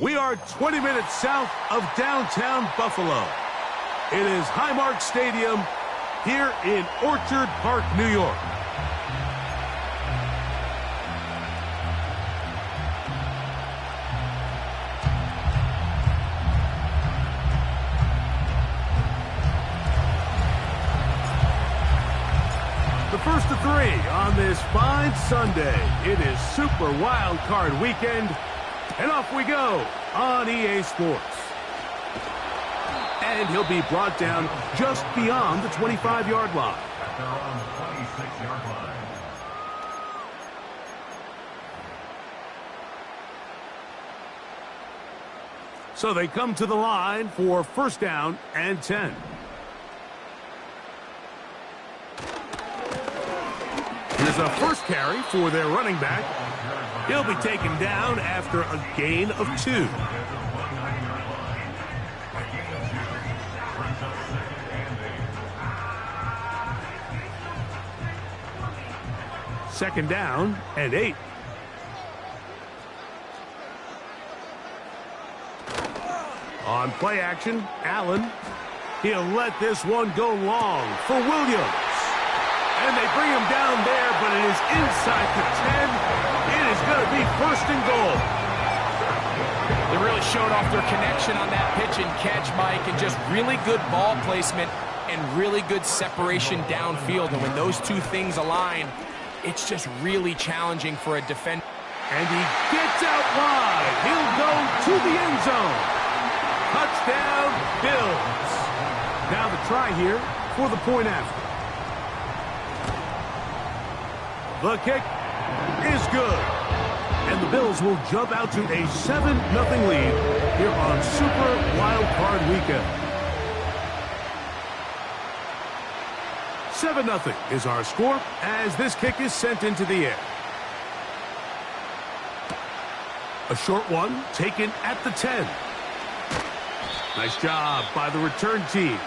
We are 20 minutes south of downtown Buffalo. It is Highmark Stadium here in Orchard Park, New York. The first of three on this fine Sunday. It is Super Wild Card Weekend, and off we go on EA Sports. And he'll be brought down just beyond the 25-yard line. At their own 26-yard line. So they come to the line for first down and 10. Here's a first carry for their running back. He'll be taken down after a gain of 2. Second down and 8. On play action, Allen. He'll let this one go long for Williams. And they bring him down there, but it is inside the 10. It is going to be first and goal. They really showed off their connection on that pitch and catch, Mike, and just really good ball placement and really good separation downfield. And when those two things align, it's just really challenging for a defender. And he gets out wide. He'll go to the end zone. Touchdown, Bills. Now the try here for the point after. The kick is good. And the Bills will jump out to a 7-0 lead here on Super Wild Card Weekend. 7-0 is our score as this kick is sent into the air. A short one taken at the 10. Nice job by the return team.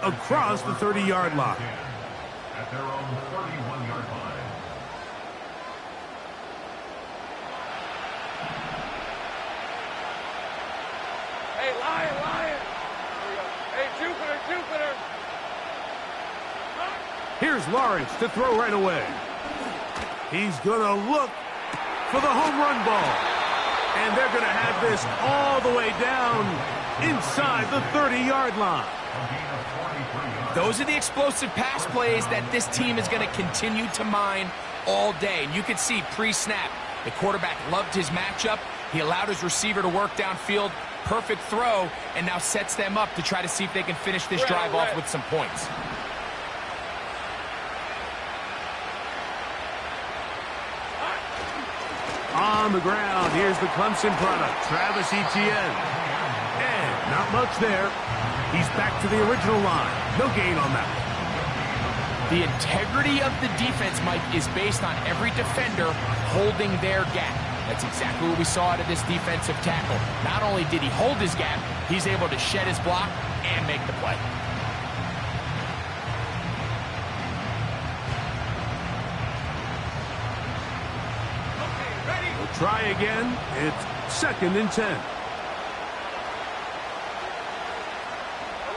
Across the 30-yard line. At their own 31-yard line. Hey, Lion! Hey, Jupiter! Here's Lawrence to throw right away. He's going to look for the home run ball. And they're going to have this all the way down inside the 30-yard line. Those are the explosive pass plays that this team is going to continue to mine all day. And you can see pre-snap, the quarterback loved his matchup. He allowed his receiver to work downfield. Perfect throw, and now sets them up to try to see if they can finish this drive off with some points. On the ground, here's the Clemson product, Travis Etienne. And not much there. He's back to the original line. No gain on that. The integrity of the defense, Mike, is based on every defender holding their gap. That's exactly what we saw out of this defensive tackle. Not only did he hold his gap, he's able to shed his block and make the play. We'll try again. It's second and 10.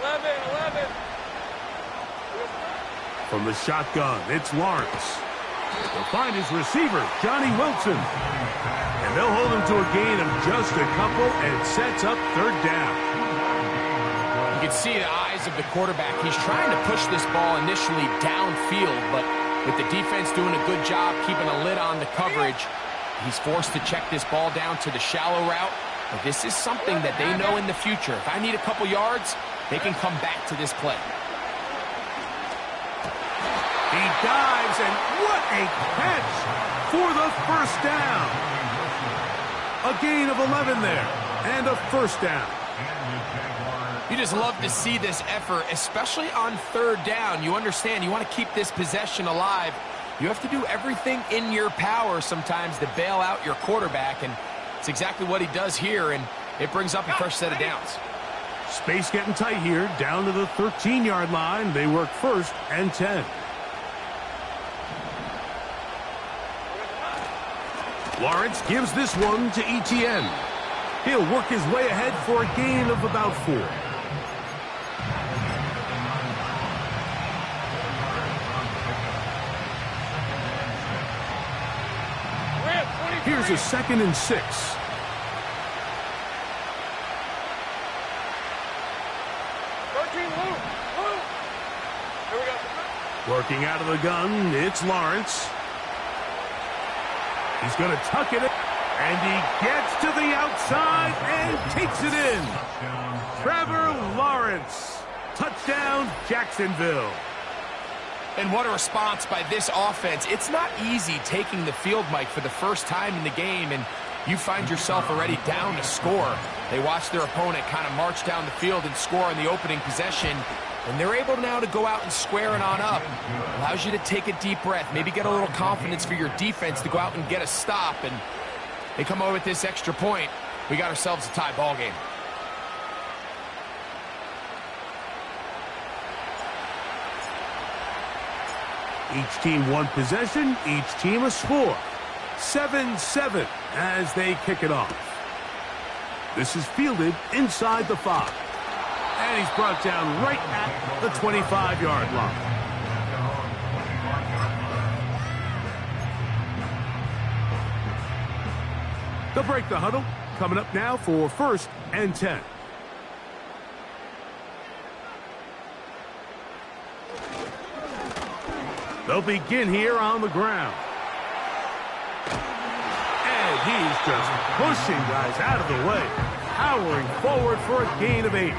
11. From the shotgun, it's Lawrence. He'll find his receiver, Johnny Wilson. And they'll hold him to a gain of just a couple, and it sets up third down. You can see the eyes of the quarterback. He's trying to push this ball initially downfield, but With the defense doing a good job keeping a lid on the coverage, he's forced to check this ball down to the shallow route. But this is something that they know in the future. If I need a couple yards, they can come back to this play. He dives, and what a catch for the first down. A gain of 11 there, and a first down. You just love to see this effort, especially on third down. You understand, you want to keep this possession alive. You have to do everything in your power sometimes to bail out your quarterback, and it's exactly what he does here, and it brings up a fresh set of downs. Space getting tight here, down to the 13-yard line. They work first and 10. Lawrence gives this one to Etienne. He'll work his way ahead for a gain of about 4. Here's a 2nd and 6. Working out of the gun, it's Lawrence. He's going to tuck it in, and he gets to the outside and takes it in. Trevor Lawrence. Touchdown, Jacksonville. And what a response by this offense. It's not easy taking the field, Mike, for the first time in the game, and you find yourself already down to score. They watch their opponent kind of march down the field and score on the opening possession, and they're able now to go out and square it on up. Allows you to take a deep breath, maybe get a little confidence for your defense to go out and get a stop, and they come over with this extra point. We got ourselves a tie ball game. Each team one possession, each team a score. 7-7 as they kick it off. This is fielded inside the 5. And he's brought down right at the 25-yard line. They'll break the huddle. Coming up now for 1st and 10. They'll begin here on the ground. And he's just pushing guys out of the way, powering forward for a gain of 8.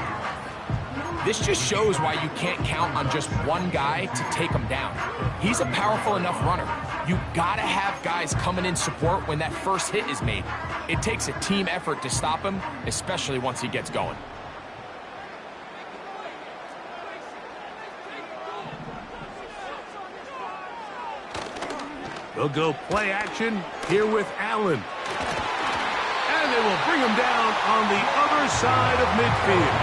This just shows why you can't count on just one guy to take him down. He's a powerful enough runner. You gotta have guys coming in support when that first hit is made. It takes a team effort to stop him, especially once he gets going. They'll go play action here with Allen. And they will bring him down on the other side of midfield.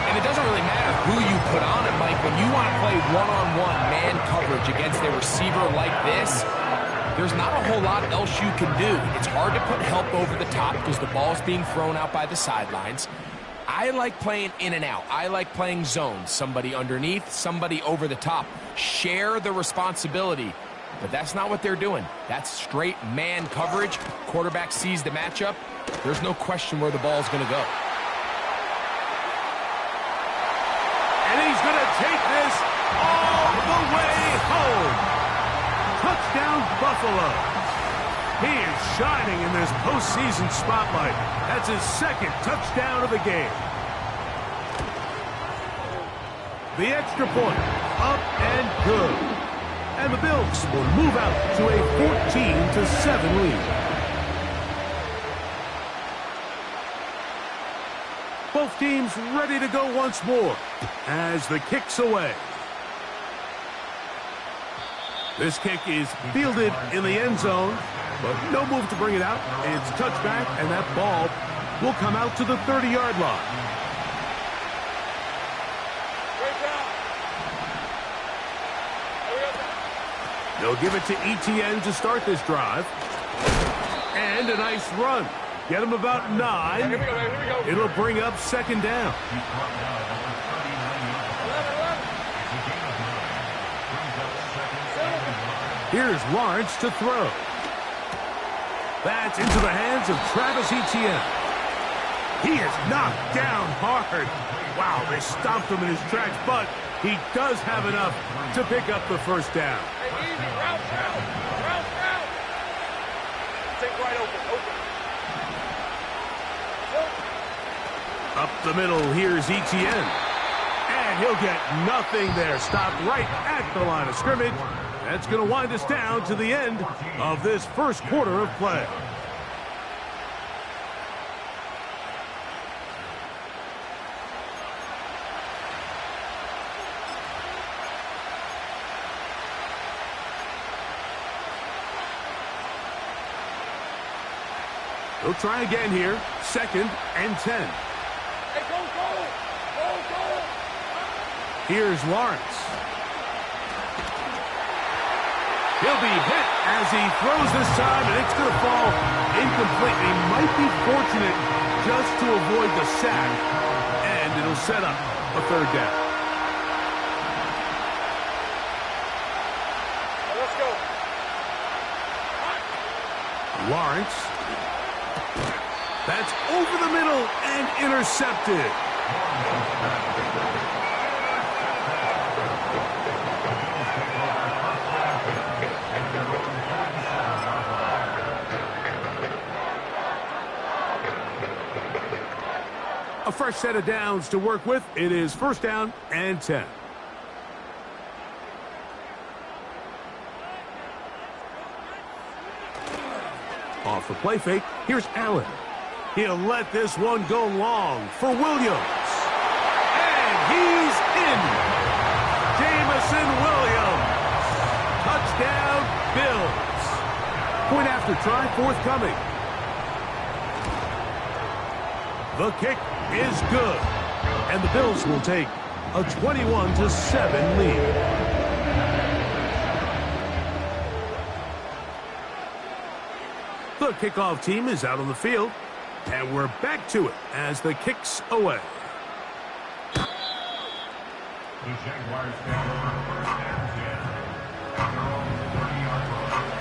And it doesn't really matter who you put on it, Mike. When you want to play one-on-one man coverage against a receiver like this, there's not a whole lot else you can do. It's hard to put help over the top because the ball's being thrown out by the sidelines. I like playing in and out. I like playing zones. Somebody underneath, somebody over the top. Share the responsibility. But that's not what they're doing. That's straight man coverage. Quarterback sees the matchup. There's no question where the ball's going to go. And he's going to take this all the way home. Touchdown, Buffalo. He is shining in this postseason spotlight. That's his 2nd touchdown of the game. The extra point, up and good. And the Bills will move out to a 14-7 lead. Both teams ready to go once more as the kick's away. This kick is fielded in the end zone, but no move to bring it out. It's touchback, and that ball will come out to the 30-yard line. They'll give it to Etienne to start this drive. And a nice run. Get him about 9. Here we go. It'll bring up 2nd down. Here's Lawrence to throw. That's into the hands of Travis Etienne. He is knocked down hard. Wow, they stomped him in his tracks, but he does have enough to pick up the first down. Hey, easy, route. Take right open. Up the middle, here's Etienne. And he'll get nothing there. Stopped right at the line of scrimmage. That's going to wind us down to the end of this first quarter of play. They'll try again here. 2nd and 10. Hey, go. Here's Lawrence. He'll be hit as he throws this time, and it's going to fall incomplete. He might be fortunate just to avoid the sack, and it'll set up a 3rd down. Let's go. Lawrence. That's over the middle and intercepted. A fresh set of downs to work with. It is 1st down and 10. Off the play fake, here's Allen. He'll let this one go long for Williams. And he's in. Jamison Williams. Touchdown, Bills. Point after try forthcoming. The kick is good. And the Bills will take a 21-7 lead. The kickoff team is out on the field, and we're back to it as the kick's away. The Jaguars take over 1st and 10 at their own 30-yard line.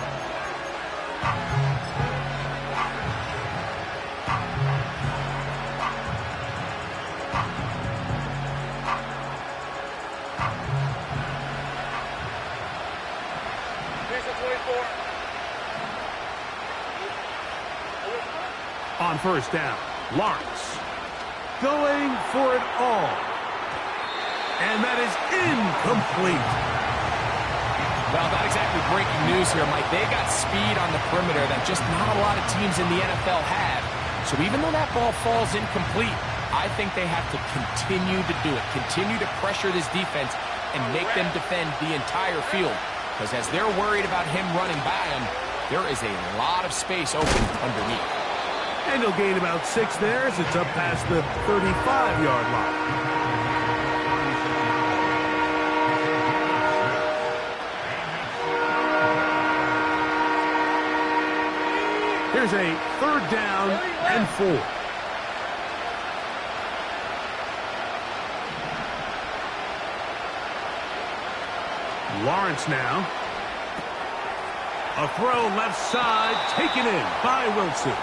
Here's the 24. On 1st down, Lawrence going for it all. And that is incomplete. Well, not exactly breaking news here, Mike. They got speed on the perimeter that just not a lot of teams in the NFL have. So even though that ball falls incomplete, I think they have to continue to do it. Continue to pressure this defense and make them defend the entire field. Because as they're worried about him running by them, there is a lot of space open underneath. And he'll gain about 6 there as it's up past the 35-yard line. Here's a 3rd down and 4. Lawrence now. A throw left side, taken in by Wilson.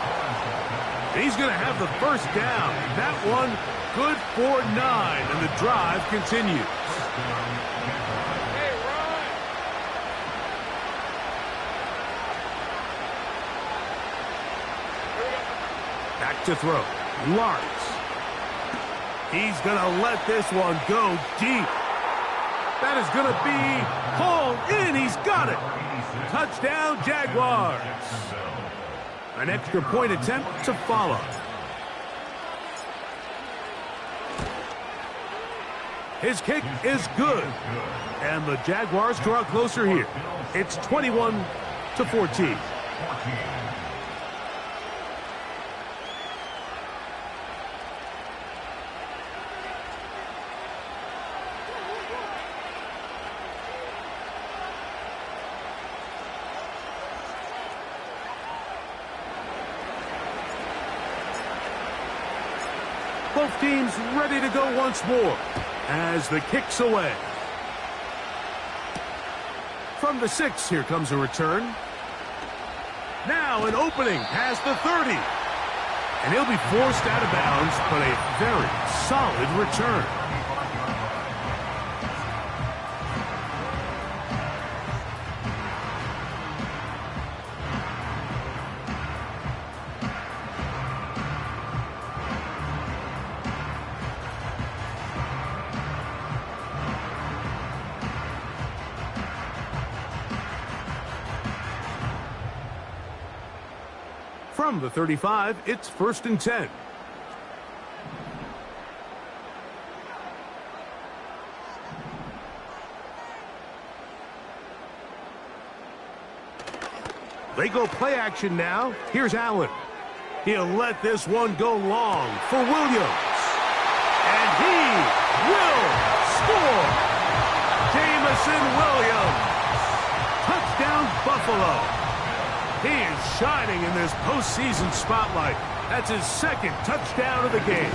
He's going to have the 1st down. That one good for 9, and the drive continues. Hey, run. Back to throw. Lawrence. He's going to let this one go deep. That is going to be hauled in. He's got it. Touchdown, Jaguars. An extra point attempt to follow. His kick is good. And the Jaguars draw closer here. It's 21-14. Both teams ready to go once more as the kick's away. From the 6, here comes a return. Now an opening past the 30. And he'll be forced out of bounds, but a very solid return. From the 35, it's 1st and 10. They go play action now. Here's Allen. He'll let this one go long for Williams. And he will score. Jamison Williams. Touchdown, Buffalo. He is shining in this postseason spotlight. That's his 2nd touchdown of the game.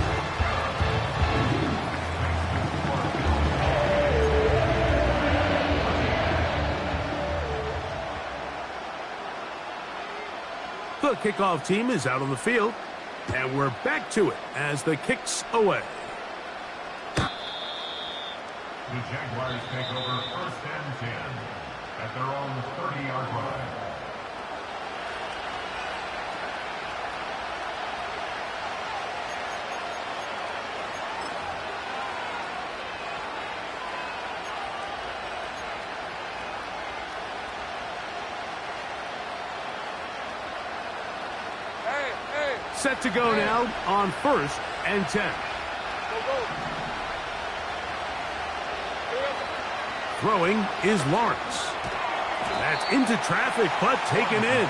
The kickoff team is out on the field, and we're back to it as the kick's away. The Jaguars take over 1st and 10 at their own 30-yard line. Set to go now on 1st and 10. Throwing is Lawrence. That's into traffic, but taken in.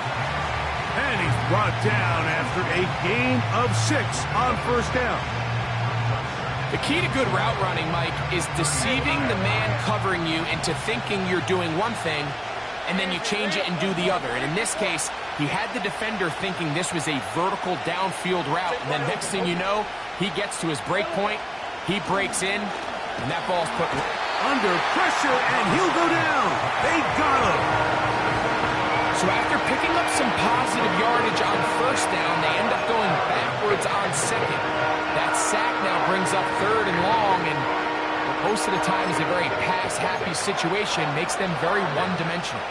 And he's brought down after a gain of 6 on 1st down. The key to good route running, Mike, is deceiving the man covering you into thinking you're doing one thing, and then you change it and do the other. And in this case, he had the defender thinking this was a vertical downfield route. And then next thing you know, he gets to his break point, he breaks in, and that ball's put under pressure, and he'll go down. They got him. So after picking up some positive yardage on 1st down, they end up going backwards on 2nd. That sack now brings up 3rd and long, and most of the time is a very pass-happy situation, makes them very one-dimensional.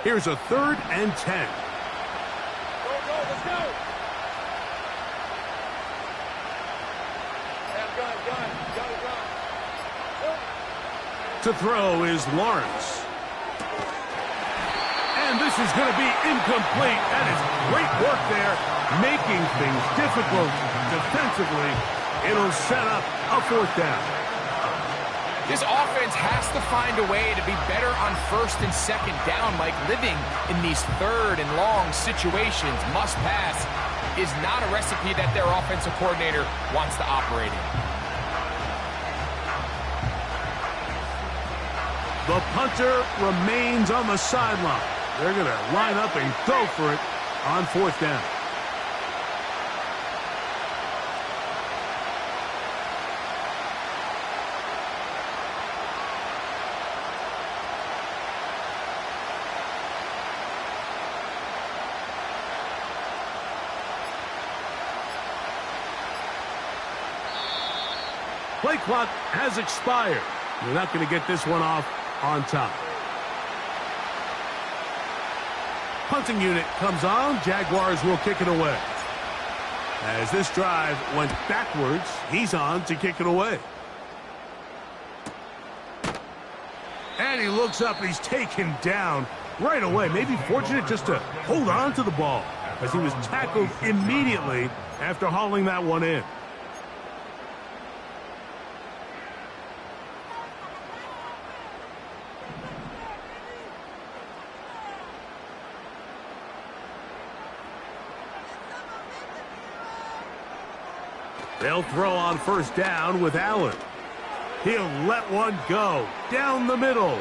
Here's a 3rd and 10. Go, let's go. Gun. To throw is Lawrence. And this is going to be incomplete. That is great work there, making things difficult defensively. It'll set up a 4th down. This offense has to find a way to be better on 1st and 2nd down, like living in these 3rd and long situations. Must pass is not a recipe that their offensive coordinator wants to operate in. The punter remains on the sideline. They're going to line up and go for it on 4th down. Play clock has expired. They're not going to get this one off on time. Punting unit comes on. Jaguars will kick it away. As this drive went backwards, he's on to kick it away. And he looks up, and he's taken down right away. Maybe fortunate just to hold on to the ball, as he was tackled immediately after hauling that one in. They'll throw on 1st down with Allen. He'll let one go down the middle.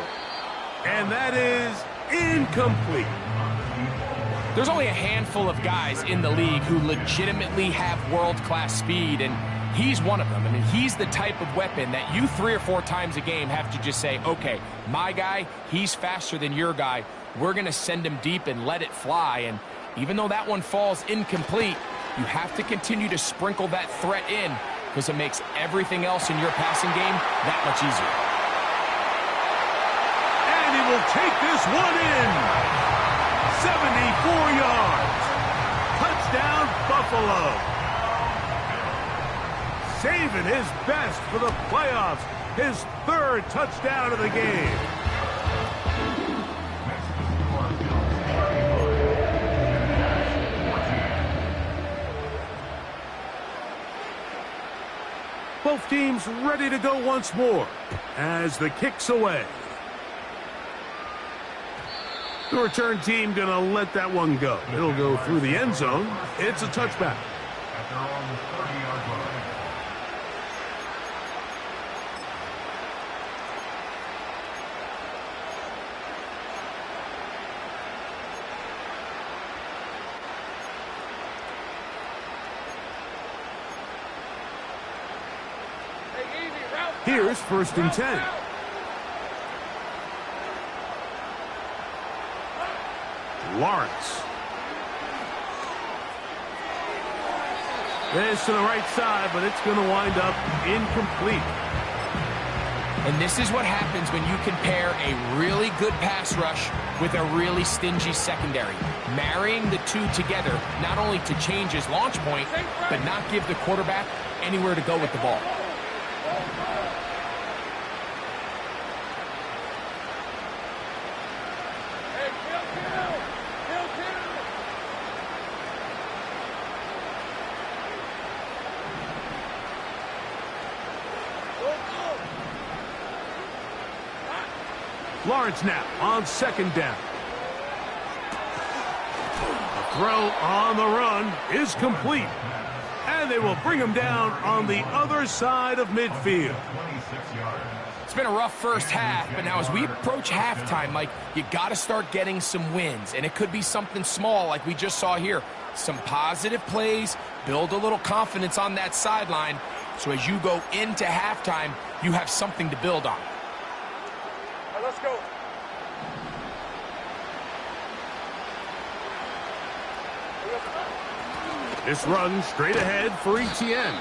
And that is incomplete. There's only a handful of guys in the league who legitimately have world-class speed, and he's one of them. I mean, he's the type of weapon that you 3 or 4 times a game have to just say, okay, my guy, he's faster than your guy. We're going to send him deep and let it fly. And even though that one falls incomplete, you have to continue to sprinkle that threat in because it makes everything else in your passing game that much easier. And he will take this one in. 74 yards. Touchdown, Buffalo. Saving his best for the playoffs. His 3rd touchdown of the game. Both teams ready to go once more as the kick's away. The return team going to let that one go. It'll go through the end zone. It's a touchback. At their own 30-yard line. Here's 1st and 10. Lawrence. This to the right side, but it's going to wind up incomplete. And this is what happens when you compare a really good pass rush with a really stingy secondary. Marrying the two together, not only to change his launch point, but not give the quarterback anywhere to go with the ball. Lawrence now on 2nd down. The throw on the run is complete. And they will bring him down on the other side of midfield. It's been a rough first half, but now as we approach halftime, Mike, you got to start getting some wins. And it could be something small like we just saw here. Some positive plays, build a little confidence on that sideline. So as you go into halftime, you have something to build on. Let's go. This run straight ahead for Etienne.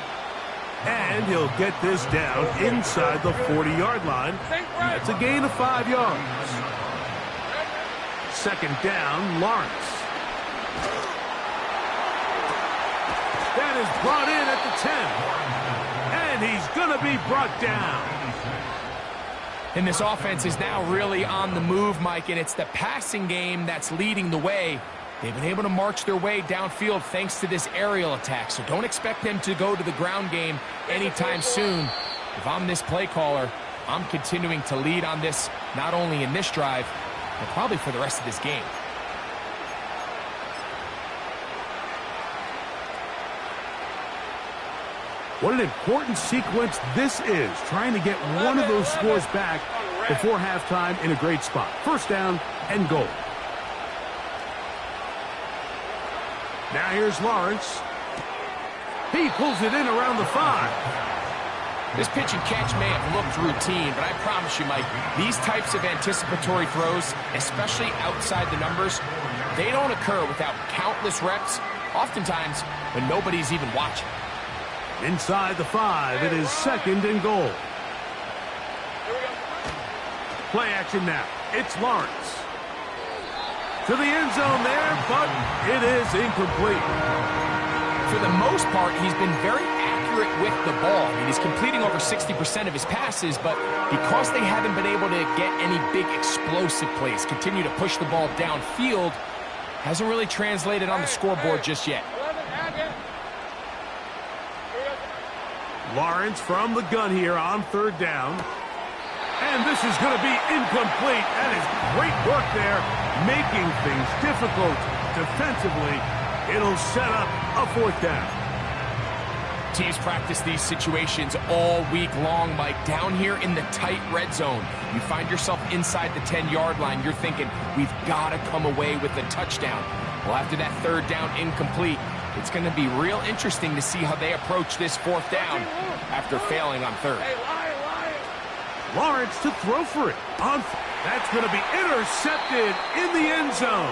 And he'll get this down inside the 40-yard line. That's a gain of 5 yards. 2nd down, Lawrence. That is brought in at the 10. And he's going to be brought down. And this offense is now really on the move, Mike, and it's the passing game that's leading the way. They've been able to march their way downfield thanks to this aerial attack, so don't expect them to go to the ground game anytime soon. If I'm this play caller, I'm continuing to lead on this, not only in this drive, but probably for the rest of this game. What an important sequence this is, trying to get one of those scores back before halftime in a great spot. 1st down and goal. Now here's Lawrence. He pulls it in around the 5. This pitch and catch may have looked routine, but I promise you, Mike, these types of anticipatory throws, especially outside the numbers, they don't occur without countless reps, oftentimes when nobody's even watching. Inside the 5, it is 2nd and goal. Play action now. It's Lawrence. To the end zone there, but it is incomplete. For the most part, he's been very accurate with the ball. I mean, he's completing over 60% of his passes, but because they haven't been able to get any big explosive plays, continue to push the ball downfield, hasn't really translated on the scoreboard just yet. Lawrence from the gun here on 3rd down. And this is going to be incomplete. That is great work there, making things difficult defensively. It'll set up a 4th down. Teams practice these situations all week long, Mike. Down here in the tight red zone, you find yourself inside the 10-yard line. You're thinking, we've got to come away with a touchdown. Well, after that third down incomplete, it's going to be real interesting to see how they approach this fourth down after failing on third. Lawrence to throw for it. That's going to be intercepted in the end zone.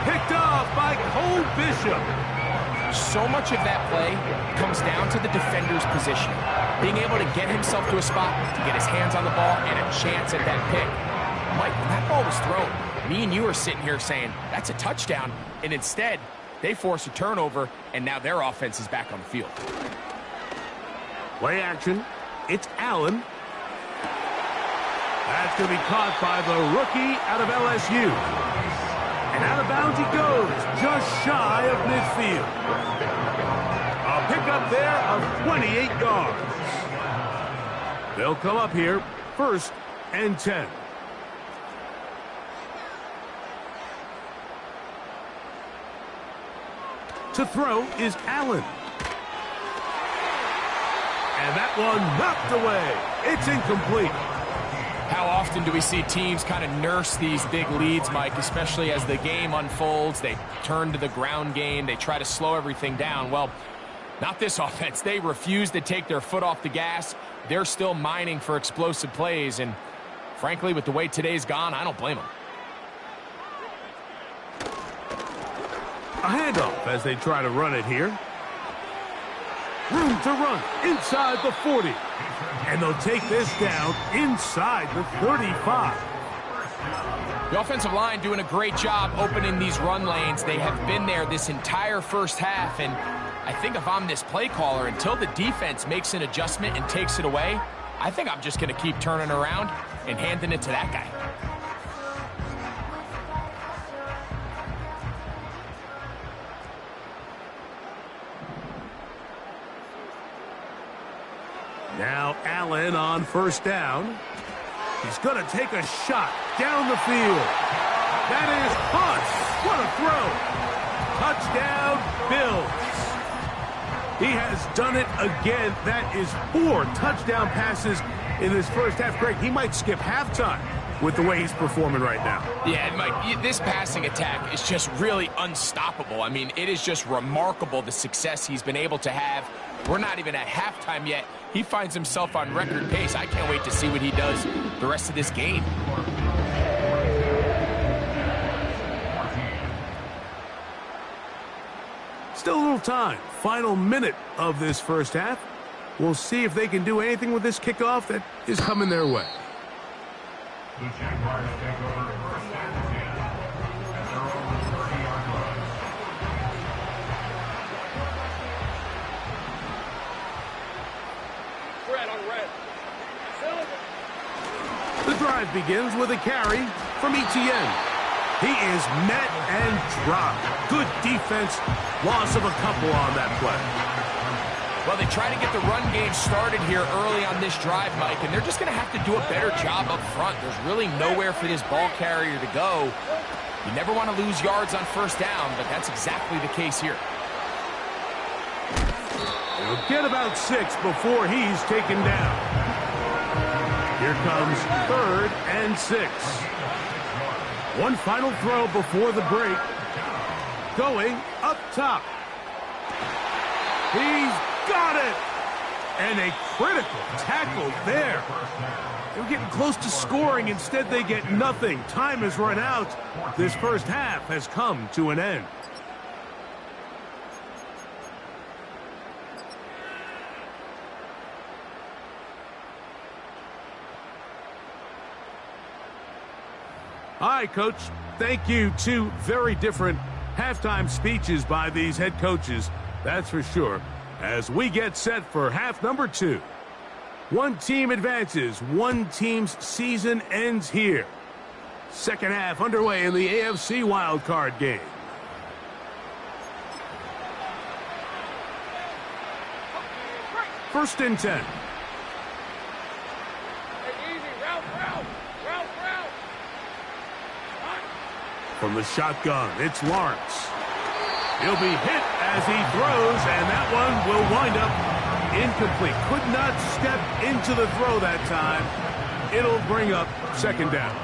Picked off by Cole Bishop. So much of that play comes down to the defender's position. Being able to get himself to a spot, to get his hands on the ball, and a chance at that pick. Mike, when that ball was thrown, me and you are sitting here saying, that's a touchdown, and instead, they force a turnover, and now their offense is back on the field. Play action. It's Allen. That's going to be caught by the rookie out of LSU. And out of bounds he goes, just shy of midfield. A pickup there of 28 yards. They'll come up here, 1st and 10. To throw is Allen. And that one knocked away. It's incomplete. How often do we see teams kind of nurse these big leads, Mike, especially as the game unfolds? They turn to the ground game. They try to slow everything down. Well, not this offense. They refuse to take their foot off the gas. They're still mining for explosive plays. And frankly, with the way today's gone, I don't blame them. A handoff as they try to run it here. Room to run inside the 40. And they'll take this down inside the 35. The offensive line doing a great job opening these run lanes. They have been there this entire first half. And I think if I'm this play caller, until the defense makes an adjustment and takes it away, I think I'm just going to keep turning around and handing it to that guy. Now Allen on 1st down. He's going to take a shot down the field. That is caught. What a throw. Touchdown, Bills. He has done it again. That is 4 touchdown passes in this first half. Greg, he might skip halftime with the way he's performing right now. Yeah, Mike, this passing attack is just really unstoppable. I mean, it is just remarkable the success he's been able to have. We're not even at halftime yet. He finds himself on record pace. I can't wait to see what he does the rest of this game. Still a little time. Final minute of this first half. We'll see if they can do anything with this kickoff that is coming their way. The Jaguars take over 1st and 10 at their own 30-yard line. Red on red. The drive begins with a carry from Etienne. He is met and dropped. Good defense. Loss of a couple on that play. Well, they try to get the run game started here early on this drive, Mike, and they're just going to have to do a better job up front. There's really nowhere for this ball carrier to go. You never want to lose yards on 1st down, but that's exactly the case here. He'll get about 6 before he's taken down. Here comes 3rd and 6. One final throw before the break. Going up top. He's got it! And a critical tackle there. They were getting close to scoring. Instead, they get nothing. Time has run out. This first half has come to an end. All right, Coach. Thank you. 2 very different halftime speeches by these head coaches. That's for sure. As we get set for half number 2. One team advances. One team's season ends here. Second half underway in the AFC wildcard game. First and 10. From the shotgun, it's Lawrence. He'll be hit as he throws, and that one will wind up incomplete. Could not step into the throw that time. It'll bring up 2nd down.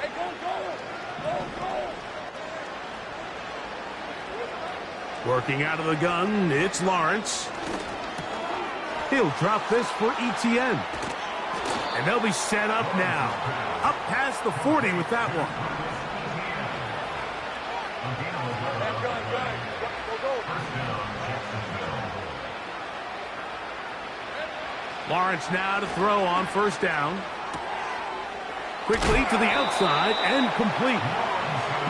Hey, go, go! Go, go! Working out of the gun, it's Lawrence. He'll drop this for ETN. And they'll be set up now. Up past the 40 with that one. Lawrence now to throw on first down. Quickly to the outside and complete.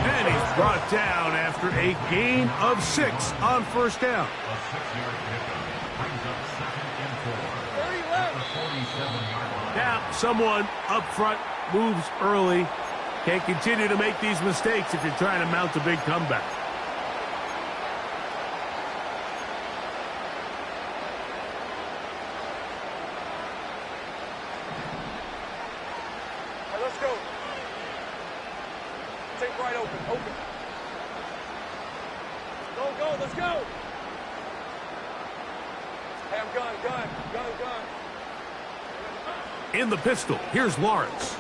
And he's brought down after a gain of 6 on first down. Now, someone up front moves early. Can't continue to make these mistakes if you're trying to mount a big comeback. Let's go. Take right open. Go, let's go. Hey, I'm gun. In the pistol, here's Lawrence.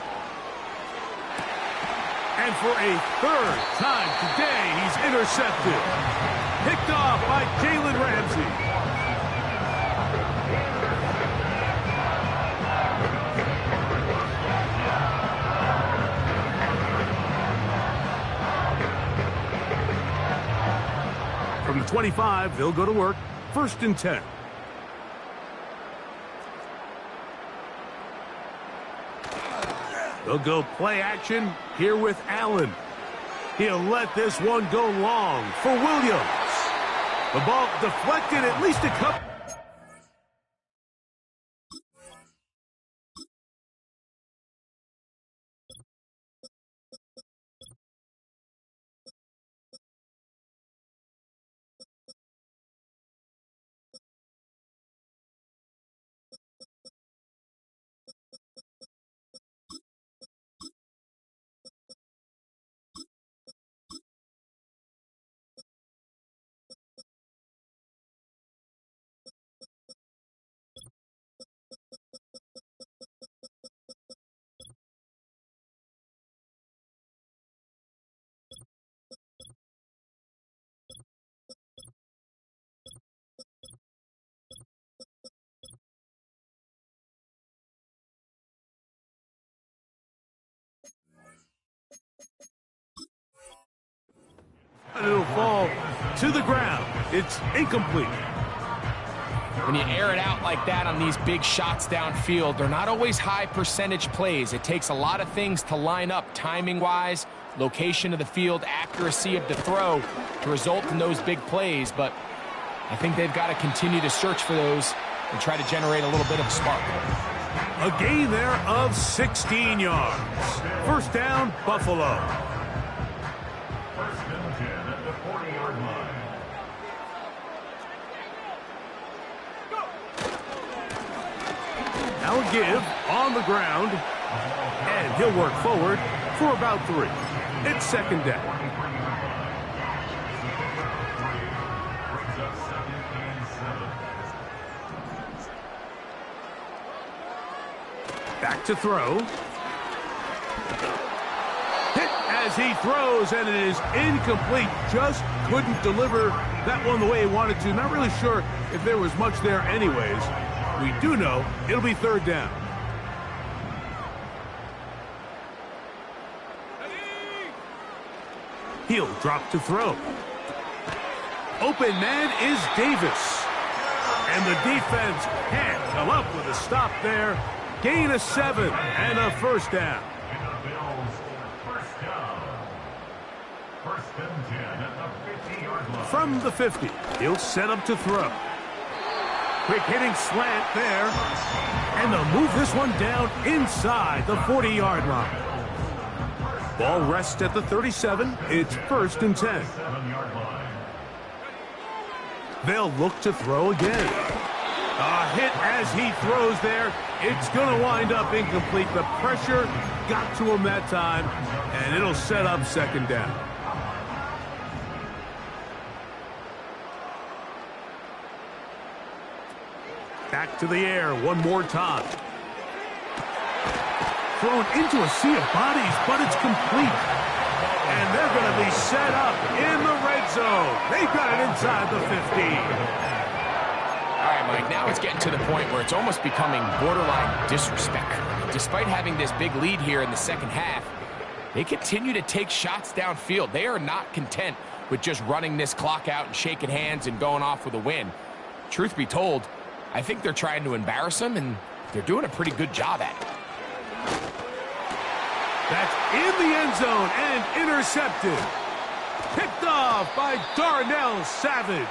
And for a third time today, he's intercepted. Picked off by Jalen Ramsey. From the 25, they'll go to work. 1st and 10. They'll go play action here with Allen. He'll let this one go long for Williams. The ball deflected at least a couple. And it'll fall to the ground. It's incomplete. When you air it out like that on these big shots downfield, they're not always high percentage plays. It takes a lot of things to line up timing-wise, location of the field, accuracy of the throw to result in those big plays. But I think they've got to continue to search for those and try to generate a little bit of a spark. A gain there of 16 yards. 1st down, Buffalo. Now a give on the ground, and he'll work forward for about 3. It's 2nd down. Back to throw. Hit as he throws, and it is incomplete. Just couldn't deliver that one the way he wanted to. Not really sure if there was much there anyways. We do know it'll be 3rd down. He'll drop to throw. Open man is Davis. And the defense can't come up with a stop there. Gain of 7 and a 1st down. From the 50, he'll set up to throw. Quick hitting slant there. And they'll move this one down inside the 40-yard line. Ball rests at the 37. It's 1st and 10. They'll look to throw again. A hit as he throws there. It's going to wind up incomplete. The pressure got to him that time, and it'll set up 2nd down. Back to the air one more time. Thrown into a sea of bodies, but it's complete. And they're going to be set up in the red zone. They've got it inside the 15. All right, Mike, now it's getting to the point where it's almost becoming borderline disrespectful. Despite having this big lead here in the second half, they continue to take shots downfield. They are not content with just running this clock out and shaking hands and going off with a win. Truth be told, I think they're trying to embarrass them, and they're doing a pretty good job at it. That's in the end zone and intercepted. Picked off by Darnell Savage.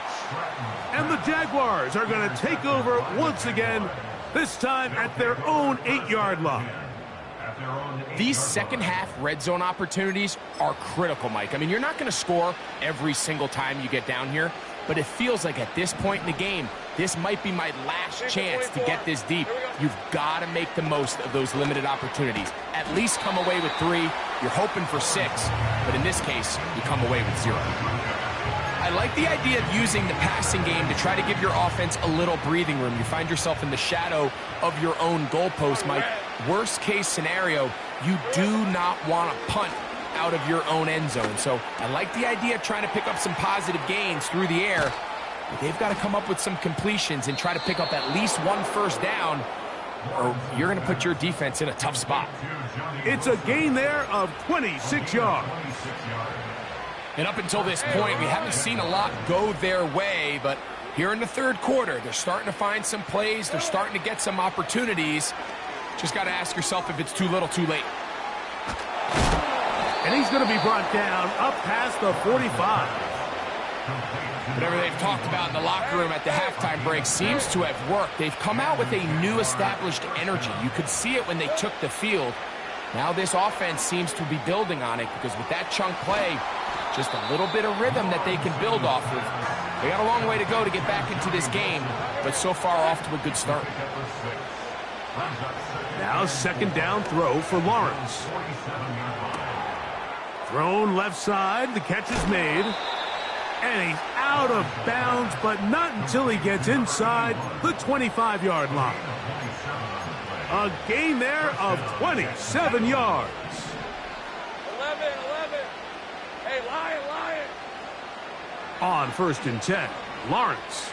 And the Jaguars are going to take over once again, this time at their own 8-yard line. These second-half red zone opportunities are critical, Mike. I mean, you're not going to score every single time you get down here, but it feels like at this point in the game, this might be my last chance to get this deep. You've got to make the most of those limited opportunities. At least come away with 3. You're hoping for 6, but in this case, you come away with 0. I like the idea of using the passing game to try to give your offense a little breathing room. You find yourself in the shadow of your own goalpost, Mike. Worst case scenario, you do not want to punt out of your own end zone. So I like the idea of trying to pick up some positive gains through the air, but they've got to come up with some completions and try to pick up at least 1 first down, or you're going to put your defense in a tough spot. It's a gain there of 26 yards. And up until this point, we haven't seen a lot go their way, but here in the third quarter, they're starting to find some plays. They're starting to get some opportunities. Just got to ask yourself if it's too little, too late. And he's going to be brought down up past the 45. Whatever they've talked about in the locker room at the halftime break seems to have worked. They've come out with a new established energy. You could see it when they took the field. Now this offense seems to be building on it, because with that chunk play, just a little bit of rhythm that they can build off of. They got a long way to go to get back into this game, but so far off to a good start. Now second down throw for Lawrence. Thrown left side, the catch is made. And he's out of bounds, but not until he gets inside the 25-yard line. A gain there of 27 yards. 11. Hey, Lion. On 1st and 10, Lawrence.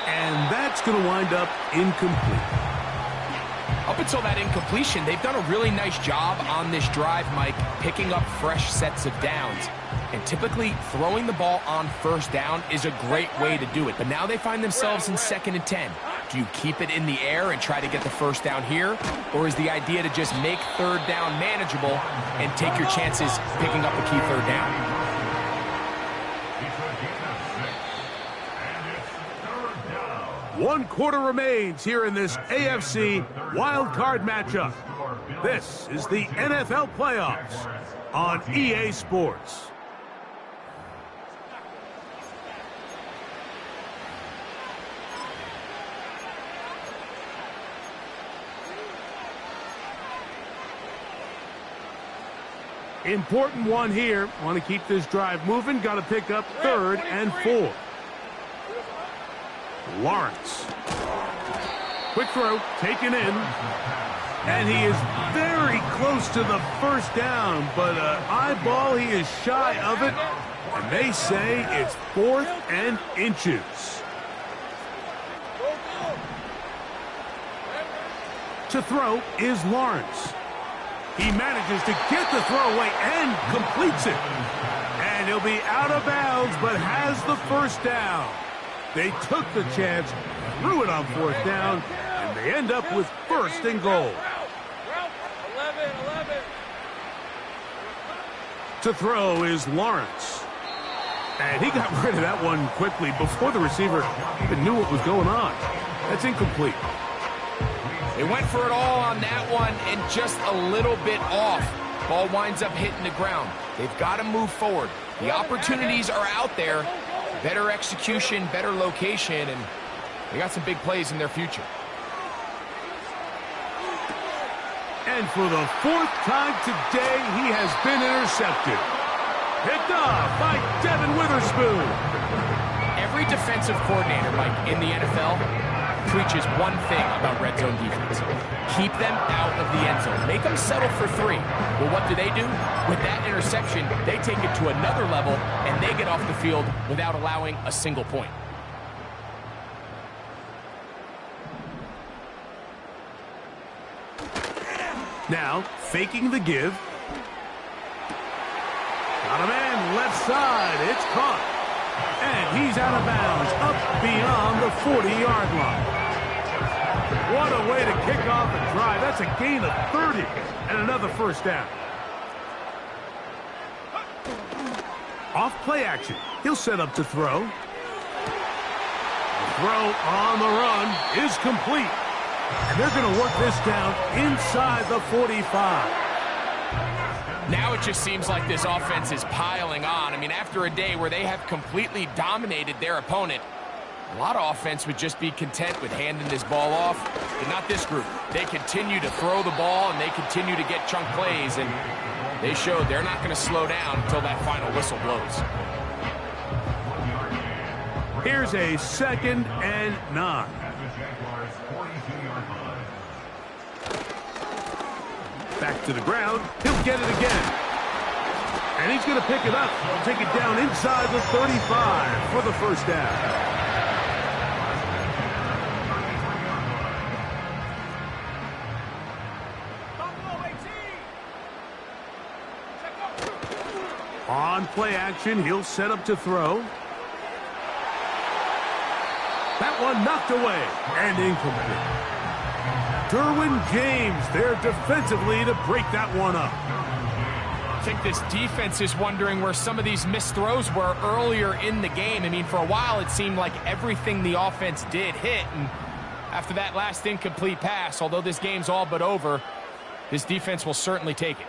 And that's going to wind up incomplete. Up until that incompletion, they've done a really nice job on this drive, Mike, picking up fresh sets of downs. And typically, throwing the ball on 1st down is a great way to do it. But now they find themselves in 2nd and 10. Do you keep it in the air and try to get the 1st down here? Or is the idea to just make 3rd down manageable and take your chances picking up a key 3rd down? 1 quarter remains here in this AFC wildcard matchup. This is the NFL playoffs on EA Sports. Important one here. Want to keep this drive moving. Got to pick up 3rd and 4. Lawrence. Quick throw, taken in. And he is very close to the 1st down, but eyeball, he is shy of it. And they say it's 4th and inches. To throw is Lawrence. He manages to get the throw away and completes it. And he'll be out of bounds, but has the 1st down. They took the chance, threw it on 4th down, and they end up with 1st and goal. 11. To throw is Lawrence. And he got rid of that one quickly before the receiver even knew what was going on. That's incomplete. They went for it all on that one and just a little bit off. Ball winds up hitting the ground. They've got to move forward. The opportunities are out there. Better execution, better location, and they got some big plays in their future. And for the 4th time today, he has been intercepted. Picked off by Devin Witherspoon. Every defensive coordinator, Mike, in the NFL preaches one thing about red zone defense. Keep them out of the end zone. Make them settle for 3. Well, what do? With that interception, they take it to another level, and they get off the field without allowing a single point. Now, faking the give. Got a man left side. It's caught. And he's out of bounds, up beyond the 40-yard line. What a way to kick off a drive. That's a gain of 30 and another first down. Off play action. He'll set up to throw. The throw on the run is complete. And they're going to work this down inside the 45. Now it just seems like this offense is piling on. I mean, after a day where they have completely dominated their opponent, a lot of offense would just be content with handing this ball off. But not this group. They continue to throw the ball, and they continue to get chunk plays, and they showed they're not going to slow down until that final whistle blows. Here's a 2nd and 9. Back to the ground. He'll get it again. And he's going to pick it up. Take it down inside the 35 for the first down. On play action, he'll set up to throw. That one knocked away and incomplete. Derwin James there defensively to break that one up. I think this defense is wondering where some of these missed throws were earlier in the game. I mean, for a while it seemed like everything the offense did hit, and after that last incomplete pass, although this game's all but over, this defense will certainly take it.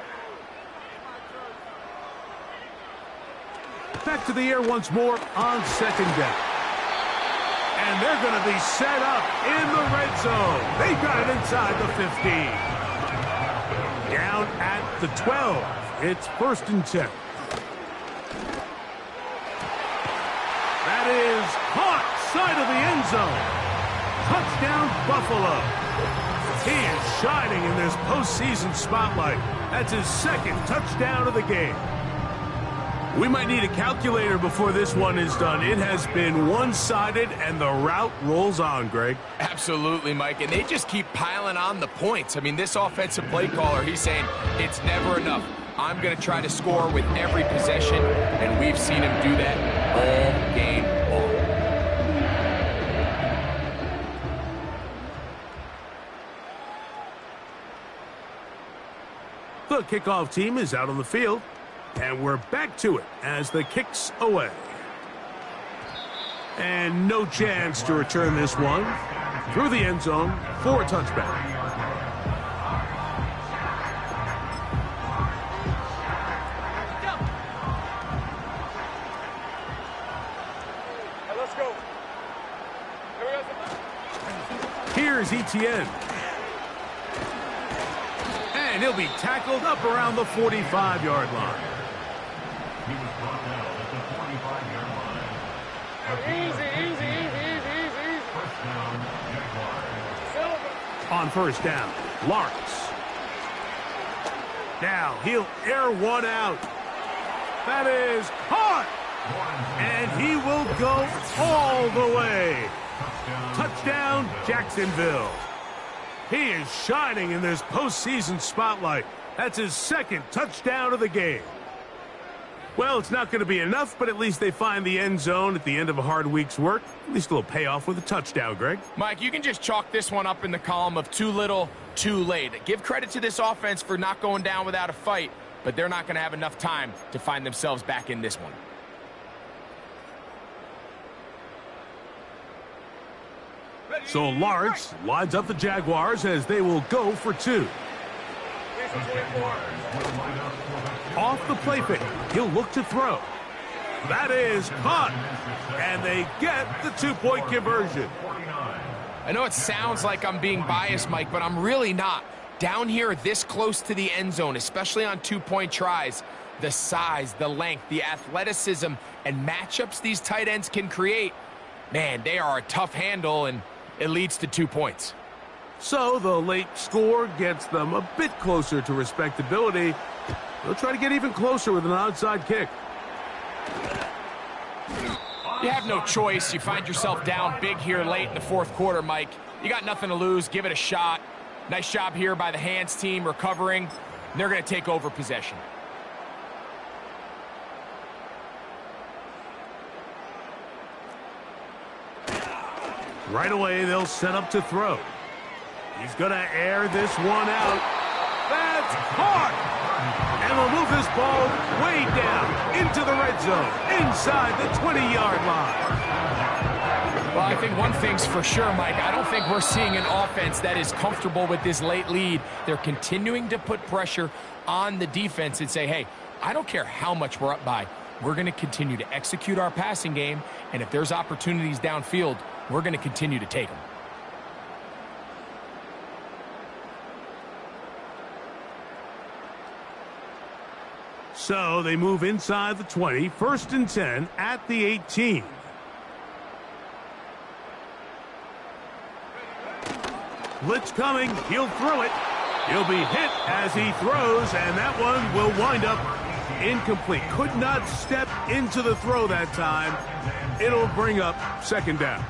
Back to the air once more on 2nd down. And they're going to be set up in the red zone. They got it inside the 15. Down at the 12. It's 1st and 10. That is caught side of the end zone. Touchdown, Buffalo. He is shining in this postseason spotlight. That's his 2nd touchdown of the game. We might need a calculator before this one is done. It has been one-sided, and the route rolls on, Greg. Absolutely, Mike, and they just keep piling on the points. I mean, this offensive play caller, he's saying, it's never enough. I'm going to try to score with every possession, and we've seen him do that all game long. The kickoff team is out on the field. And we're back to it as the kick's away. And no chance to return this one through the end zone for a touchback. Hey, let's go. Here's Etienne. And he'll be tackled up around the 45-yard line. He was brought down at the 45-yard line. Easy. First down, Jaguars. On first down, Lawrence. Now he'll air one out. That is caught. And he will go all the way. Touchdown, Jacksonville. He is shining in this postseason spotlight. That's his 2nd touchdown of the game. Well, it's not going to be enough, but at least they find the end zone at the end of a hard week's work. At least a little payoff with a touchdown, Greg. Mike, you can just chalk this one up in the column of too little, too late. Give credit to this offense for not going down without a fight, but they're not going to have enough time to find themselves back in this one. So Lawrence lines up the Jaguars as they will go for 2. Off the play fake, he'll look to throw. That is caught, and they get the 2-point conversion. I know it sounds like I'm being biased, Mike, but I'm really not. Down here this close to the end zone, especially on 2-point tries, the size, the length, the athleticism, and matchups these tight ends can create, man, they are a tough handle, and It leads to 2 points. So the late score gets them a bit closer to respectability. They'll try to get even closer with an onside kick. You have no choice. You find yourself down big here late in the fourth quarter, Mike. You got nothing to lose. Give it a shot. Nice job here by the hands team recovering. They're going to take over possession. Right away, they'll set up to throw. He's going to air this one out. That's caught! And they'll move this ball way down into the red zone, inside the 20-yard line. Well, I think one thing's for sure, Mike. I don't think we're seeing an offense that is comfortable with this late lead. They're continuing to put pressure on the defense and say, hey, I don't care how much we're up by. We're going to continue to execute our passing game, and if there's opportunities downfield, we're going to continue to take them. So they move inside the 20, 1st and 10 at the 18. Blitz coming, he'll throw it. He'll be hit as he throws, and that one will wind up incomplete. Could not step into the throw that time. It'll bring up 2nd down.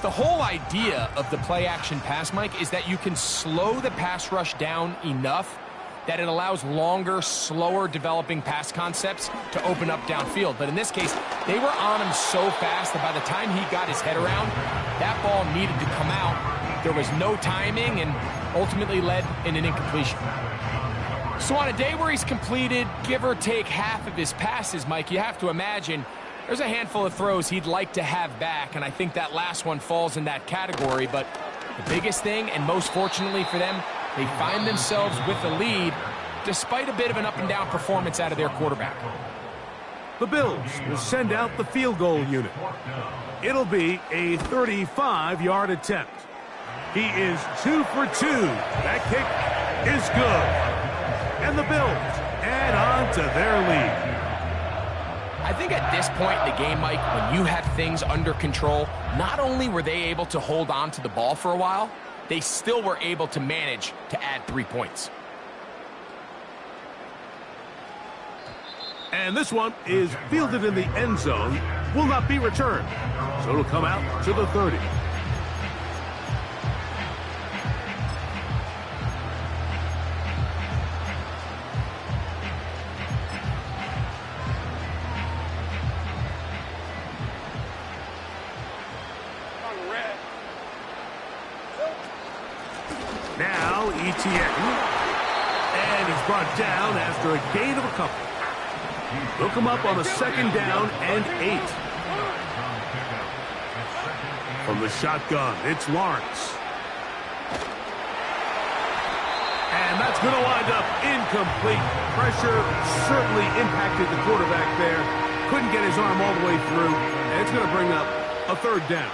The whole idea of the play-action pass, Mike, is that you can slow the pass rush down enough that it allows longer, slower developing pass concepts to open up downfield. But in this case, they were on him so fast that by the time he got his head around, that ball needed to come out. There was no timing and ultimately led in an incompletion. So on a day where he's completed, give or take half of his passes, Mike, you have to imagine there's a handful of throws he'd like to have back, and I think that last one falls in that category. But the biggest thing, and most fortunately for them, they find themselves with the lead despite a bit of an up-and-down performance out of their quarterback. The Bills will send out the field goal unit. It'll be a 35-yard attempt. He is 2 for 2. That kick is good. And the Bills add on to their lead. I think at this point in the game, Mike, when you have things under control, not only were they able to hold on to the ball for a while, they still were able to manage to add 3 points. And this one is fielded in the end zone, will not be returned. So it'll come out to the 30. Now ETN, and he's brought down after a gain of a couple. They'll come up on a 2nd down and 8. From the shotgun, it's Lawrence. And that's going to wind up incomplete. Pressure certainly impacted the quarterback there. Couldn't get his arm all the way through, and it's going to bring up a 3rd down.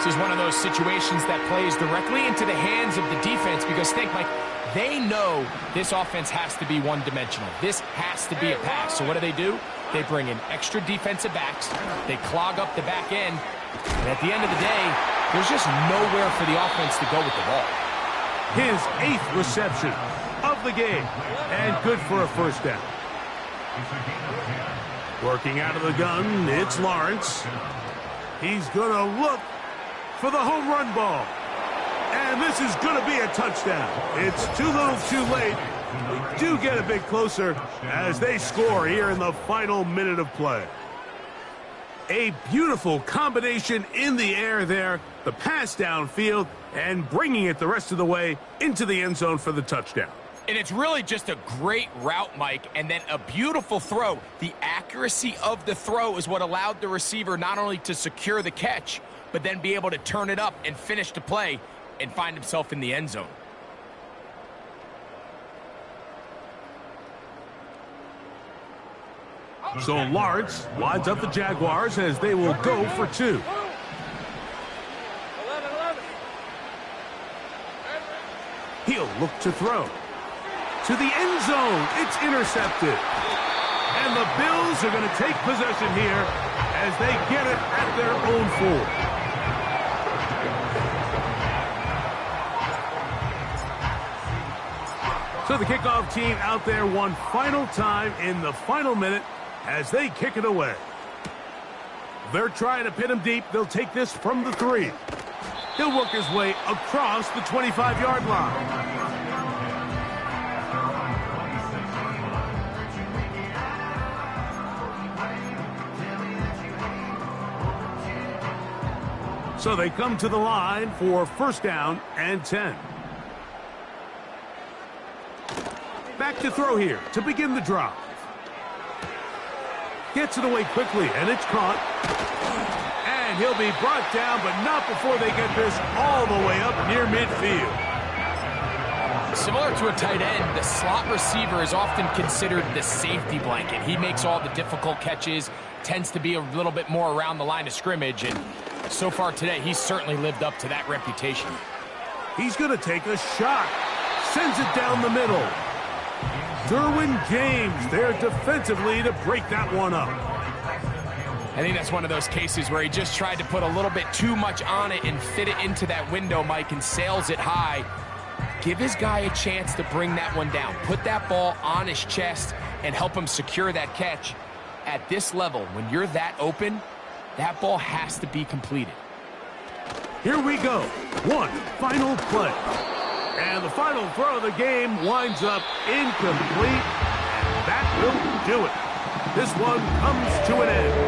This is one of those situations that plays directly into the hands of the defense because, think, Mike, they know this offense has to be one-dimensional. This has to be a pass. So what do? They bring in extra defensive backs. They clog up the back end. And at the end of the day, there's just nowhere for the offense to go with the ball. His 8th reception of the game. And good for a 1st down. Working out of the gun, it's Lawrence. He's going to look for the home run ball. And this is going to be a touchdown. It's too little too late. We do get a bit closer as they score here in the final minute of play. A beautiful combination in the air there. The pass downfield and bringing it the rest of the way into the end zone for the touchdown. And it's really just a great route, Mike, and then a beautiful throw. The accuracy of the throw is what allowed the receiver not only to secure the catch, but then be able to turn it up and finish the play and find himself in the end zone. So Lawrence lines up the Jaguars as they will go for 2. He'll look to throw. To the end zone, it's intercepted. And the Bills are going to take possession here as they get it at their own 4. So the kickoff team out there one final time in the final minute as they kick it away. They're trying to pin him deep. They'll take this from the 3. He'll work his way across the 25-yard line. So they come to the line for first down and 10. Back to throw here to begin the drive. Gets it away quickly, and it's caught. And he'll be brought down, but not before they get this all the way up near midfield. Similar to a tight end, the slot receiver is often considered the safety blanket. He makes all the difficult catches, tends to be a little bit more around the line of scrimmage, and so far today, he's certainly lived up to that reputation. He's going to take a shot. Sends it down the middle. Derwin James there defensively to break that one up. I think that's one of those cases where he just tried to put a little bit too much on it and fit it into that window, Mike, and sails it high. Give his guy a chance to bring that one down. Put that ball on his chest and help him secure that catch. At this level, when you're that open, that ball has to be completed. Here we go. One final play. And the final throw of the game winds up incomplete. And that will do it. This one comes to an end.